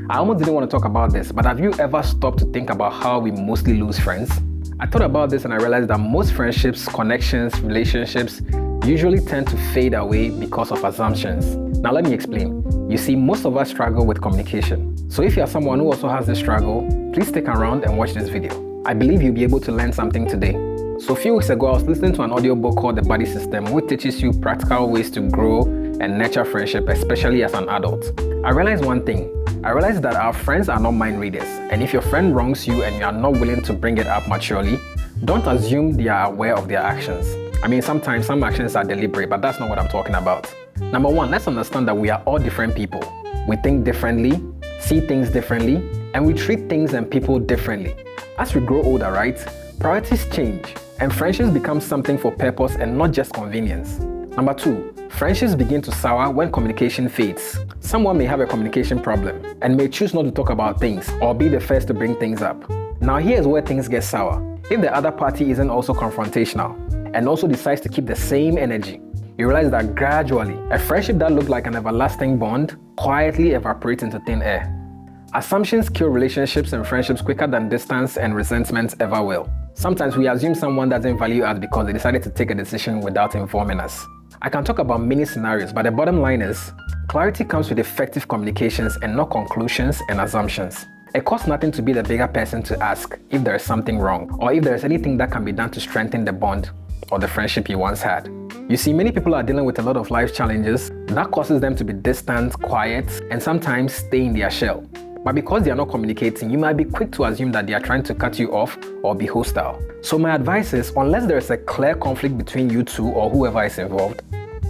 I almost didn't want to talk about this, but have you ever stopped to think about how we mostly lose friends? I thought about this and I realized that most friendships, connections, relationships usually tend to fade away because of assumptions. Now let me explain. You see, most of us struggle with communication. So if you are someone who also has this struggle, please stick around and watch this video. I believe you'll be able to learn something today. So a few weeks ago, I was listening to an audiobook called The Buddy System, which teaches you practical ways to grow and nurture friendship, especially as an adult. I realized one thing. I realized that our friends are not mind readers, and if your friend wrongs you and you are not willing to bring it up maturely, don't assume they are aware of their actions. I mean, sometimes some actions are deliberate, but that's not what I'm talking about. Number one, let's understand that we are all different people. We think differently, see things differently, and we treat things and people differently. As we grow older, right, priorities change, and friendships become something for purpose and not just convenience. Number two, friendships begin to sour when communication fades. Someone may have a communication problem and may choose not to talk about things or be the first to bring things up. Now here's where things get sour. If the other party isn't also confrontational and also decides to keep the same energy, you realize that gradually, a friendship that looked like an everlasting bond quietly evaporates into thin air. Assumptions kill relationships and friendships quicker than distance and resentment ever will. Sometimes we assume someone doesn't value us because they decided to take a decision without informing us. I can talk about many scenarios, but the bottom line is, clarity comes with effective communications and not conclusions and assumptions. It costs nothing to be the bigger person to ask if there is something wrong or if there is anything that can be done to strengthen the bond or the friendship you once had. You see, many people are dealing with a lot of life challenges that causes them to be distant, quiet, and sometimes stay in their shell. But because they are not communicating, you might be quick to assume that they are trying to cut you off or be hostile. So my advice is, unless there is a clear conflict between you two or whoever is involved,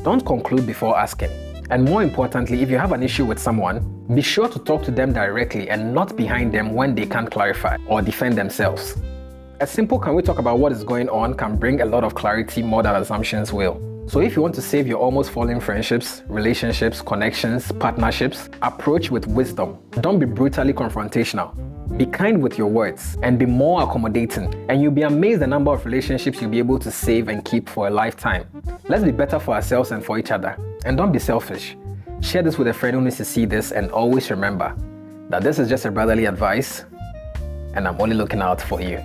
don't conclude before asking. And more importantly, if you have an issue with someone, be sure to talk to them directly and not behind them when they can't clarify or defend themselves. A simple "can we talk about what is going on" can bring a lot of clarity more than assumptions will. So if you want to save your almost falling friendships, relationships, connections, partnerships, approach with wisdom. Don't be brutally confrontational. Be kind with your words and be more accommodating, and you'll be amazed the number of relationships you'll be able to save and keep for a lifetime. Let's be better for ourselves and for each other. And don't be selfish. Share this with a friend who needs to see this, and always remember that this is just a brotherly advice and I'm only looking out for you.